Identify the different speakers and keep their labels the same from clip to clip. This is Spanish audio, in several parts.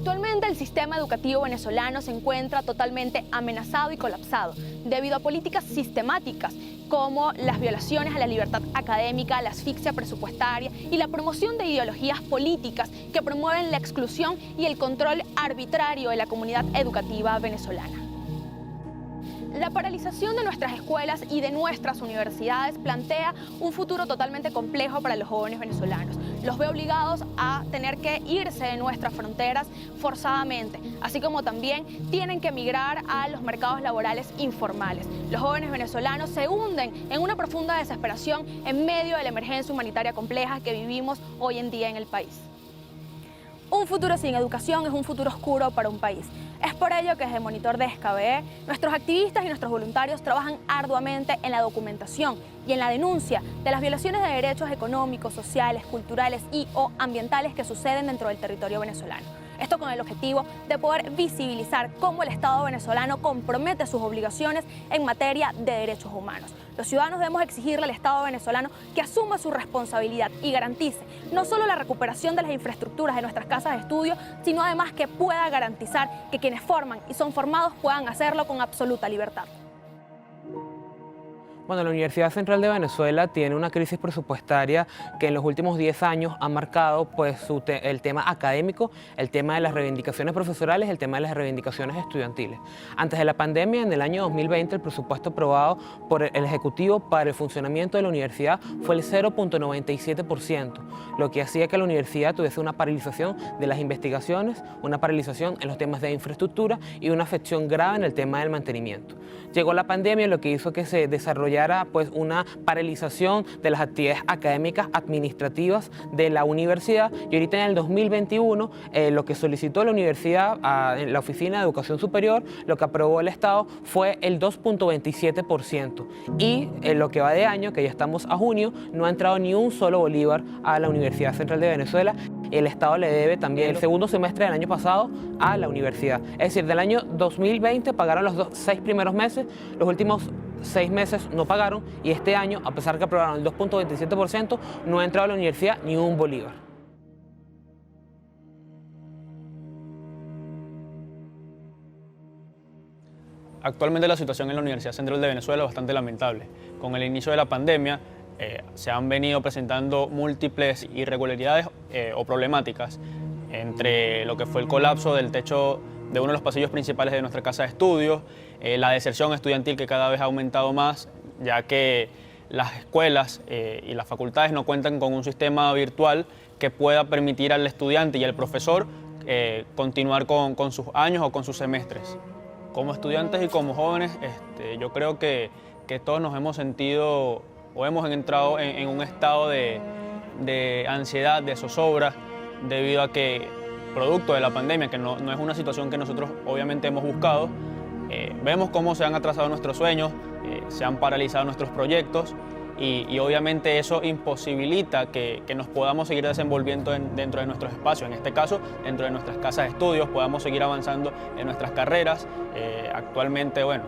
Speaker 1: Actualmente el sistema educativo venezolano se encuentra totalmente amenazado y colapsado debido a políticas sistemáticas como las violaciones a la libertad académica, la asfixia presupuestaria y la promoción de ideologías políticas que promueven la exclusión y el control arbitrario de la comunidad educativa venezolana. La paralización de nuestras escuelas y de nuestras universidades plantea un futuro totalmente complejo para los jóvenes venezolanos. Los ve obligados a tener que irse de nuestras fronteras forzadamente, así como también tienen que emigrar a los mercados laborales informales. Los jóvenes venezolanos se hunden en una profunda desesperación en medio de la emergencia humanitaria compleja que vivimos hoy en día en el país. Un futuro sin educación es un futuro oscuro para un país. Es por ello que desde Monitor de SKBE, nuestros activistas y nuestros voluntarios trabajan arduamente en la documentación y en la denuncia de las violaciones de derechos económicos, sociales, culturales y o ambientales que suceden dentro del territorio venezolano. Esto con el objetivo de poder visibilizar cómo el Estado venezolano compromete sus obligaciones en materia de derechos humanos. Los ciudadanos debemos exigirle al Estado venezolano que asuma su responsabilidad y garantice no solo la recuperación de las infraestructuras de nuestras casas de estudio, sino además que pueda garantizar que quienes forman y son formados puedan hacerlo con absoluta libertad.
Speaker 2: Bueno, la Universidad Central de Venezuela tiene una crisis presupuestaria que en los últimos 10 años ha marcado pues, el tema académico, el tema de las reivindicaciones profesorales, el tema de las reivindicaciones estudiantiles. Antes de la pandemia, en el año 2020, el presupuesto aprobado por el Ejecutivo para el funcionamiento de la universidad fue el 0,97%, lo que hacía que la universidad tuviese una paralización de las investigaciones, una paralización en los temas de infraestructura y una afección grave en el tema del mantenimiento. Llegó la pandemia, lo que hizo que se desarrollara pues, una paralización de las actividades académicas administrativas de la universidad, y ahorita en el 2021 lo que solicitó la universidad en la Oficina de Educación Superior, lo que aprobó el Estado fue el 2,27%, y en lo que va de año, que ya estamos a junio, no ha entrado ni un solo bolívar a la Universidad Central de Venezuela. El Estado le debe también el segundo semestre del año pasado a la universidad. Es decir, del año 2020 pagaron los 6 primeros meses, los últimos 6 meses no pagaron, y este año, a pesar que aprobaron el 2,27%, no ha entrado a la universidad ni un bolívar.
Speaker 3: Actualmente la situación en la Universidad Central de Venezuela es bastante lamentable. Con el inicio de la pandemia, se han venido presentando múltiples irregularidades o problemáticas entre lo que fue el colapso del techo de uno de los pasillos principales de nuestra casa de estudios, la deserción estudiantil que cada vez ha aumentado más, ya que las escuelas y las facultades no cuentan con un sistema virtual que pueda permitir al estudiante y al profesor continuar con sus años o con sus semestres. Como estudiantes y como jóvenes, yo creo que todos nos hemos sentido o hemos entrado en un estado de ansiedad, de zozobra, debido a que, producto de la pandemia, que no es una situación que nosotros obviamente hemos buscado, vemos cómo se han atrasado nuestros sueños, se han paralizado nuestros proyectos y obviamente eso imposibilita que nos podamos seguir desenvolviendo dentro de nuestros espacios, en este caso dentro de nuestras casas de estudios, podamos seguir avanzando en nuestras carreras. Actualmente, bueno,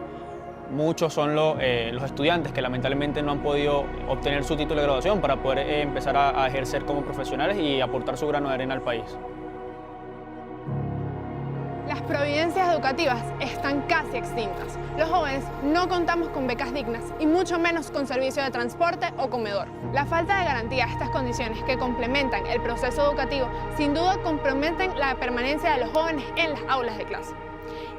Speaker 3: muchos son los estudiantes que lamentablemente no han podido obtener su título de graduación para poder empezar a ejercer como profesionales y aportar su grano de arena al país.
Speaker 4: Las providencias educativas están casi extintas. Los jóvenes no contamos con becas dignas y mucho menos con servicio de transporte o comedor. La falta de garantía de estas condiciones que complementan el proceso educativo sin duda comprometen la permanencia de los jóvenes en las aulas de clase.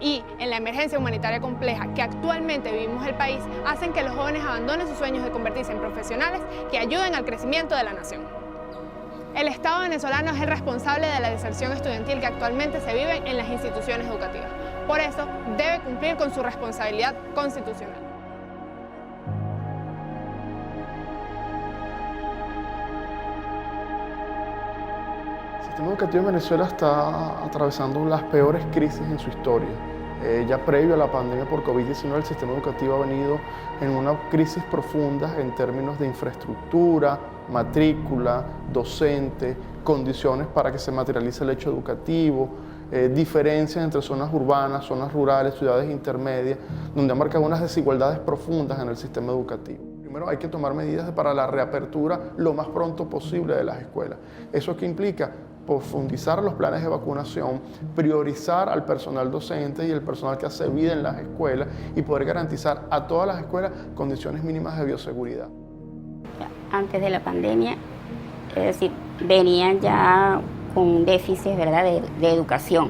Speaker 4: Y en la emergencia humanitaria compleja que actualmente vivimos en el país, hacen que los jóvenes abandonen sus sueños de convertirse en profesionales que ayuden al crecimiento de la nación. El Estado venezolano es el responsable de la deserción estudiantil que actualmente se vive en las instituciones educativas. Por eso, debe cumplir con su responsabilidad constitucional.
Speaker 5: El sistema educativo en Venezuela está atravesando las peores crisis en su historia. Ya previo a la pandemia por COVID-19, el sistema educativo ha venido en una crisis profunda en términos de infraestructura, matrícula, docente, condiciones para que se materialice el hecho educativo, diferencias entre zonas urbanas, zonas rurales, ciudades intermedias, donde ha marcado unas desigualdades profundas en el sistema educativo. Primero hay que tomar medidas para la reapertura lo más pronto posible de las escuelas. ¿Eso qué implica? profundizar los planes de vacunación, priorizar al personal docente y el personal que hace vida en las escuelas y poder garantizar a todas las escuelas condiciones mínimas de bioseguridad.
Speaker 6: Antes de la pandemia, es decir, venían ya con déficits, ¿verdad?, de educación,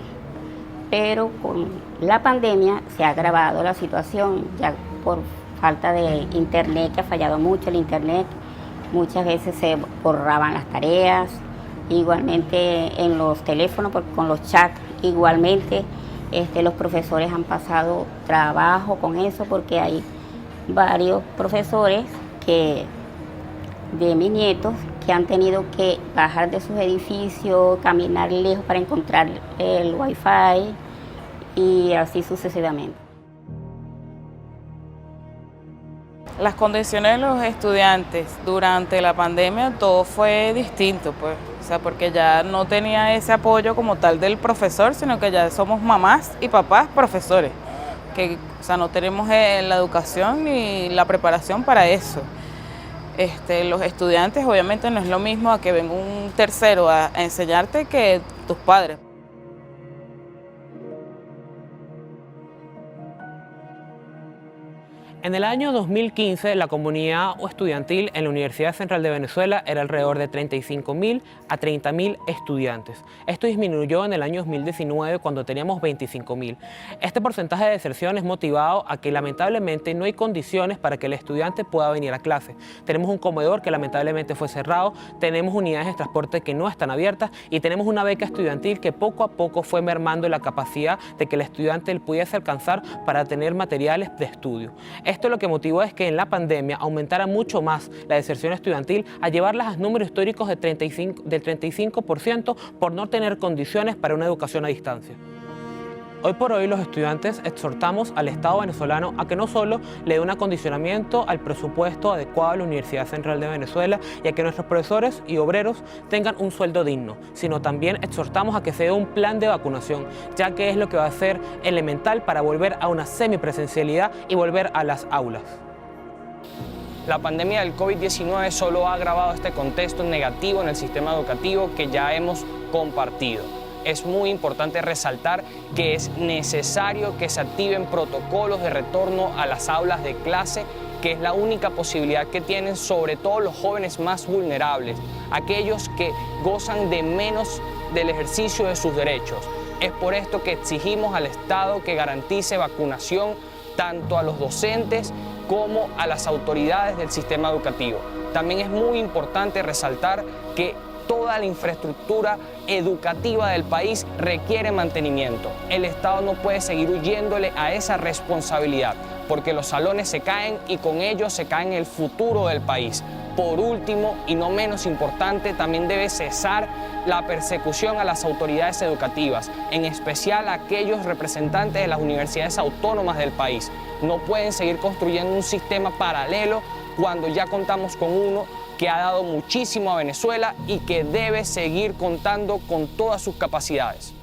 Speaker 6: pero con la pandemia se ha agravado la situación ya por falta de internet, que ha fallado mucho el internet. Muchas veces se borraban las tareas, igualmente en los teléfonos, con los chats, igualmente los profesores han pasado trabajo con eso, porque hay varios profesores de mis nietos que han tenido que bajar de sus edificios, caminar lejos para encontrar el wifi y así sucesivamente.
Speaker 7: Las condiciones de los estudiantes durante la pandemia, todo fue distinto, pues, o sea, porque ya no tenía ese apoyo como tal del profesor, sino que ya somos mamás y papás profesores, que, o sea, no tenemos la educación ni la preparación para eso. Los estudiantes, obviamente, no es lo mismo a que venga un tercero a enseñarte que tus padres.
Speaker 2: En el año 2015, la comunidad estudiantil en la Universidad Central de Venezuela era alrededor de 35.000 a 30.000 estudiantes. Esto disminuyó en el año 2019 cuando teníamos 25.000. Este porcentaje de deserción es motivado a que lamentablemente no hay condiciones para que el estudiante pueda venir a clase. Tenemos un comedor que lamentablemente fue cerrado, tenemos unidades de transporte que no están abiertas y tenemos una beca estudiantil que poco a poco fue mermando la capacidad de que el estudiante pudiese alcanzar para tener materiales de estudio. Esto lo que motivó es que en la pandemia aumentara mucho más la deserción estudiantil a llevarlas a números históricos del 35% por no tener condiciones para una educación a distancia. Hoy por hoy los estudiantes exhortamos al Estado venezolano a que no solo le dé un acondicionamiento al presupuesto adecuado a la Universidad Central de Venezuela y a que nuestros profesores y obreros tengan un sueldo digno, sino también exhortamos a que se dé un plan de vacunación, ya que es lo que va a ser elemental para volver a una semipresencialidad y volver a las aulas.
Speaker 8: La pandemia del COVID-19 solo ha agravado este contexto negativo en el sistema educativo que ya hemos compartido. Es muy importante resaltar que es necesario que se activen protocolos de retorno a las aulas de clase, que es la única posibilidad que tienen sobre todo los jóvenes más vulnerables, aquellos que gozan de menos del ejercicio de sus derechos. Es por esto que exigimos al Estado que garantice vacunación tanto a los docentes como a las autoridades del sistema educativo. También es muy importante resaltar que toda la infraestructura educativa del país requiere mantenimiento. El Estado no puede seguir huyéndole a esa responsabilidad, porque los salones se caen y con ellos se cae el futuro del país. Por último, y no menos importante, también debe cesar la persecución a las autoridades educativas, en especial a aquellos representantes de las universidades autónomas del país. No pueden seguir construyendo un sistema paralelo cuando ya contamos con uno que ha dado muchísimo a Venezuela y que debe seguir contando con todas sus capacidades.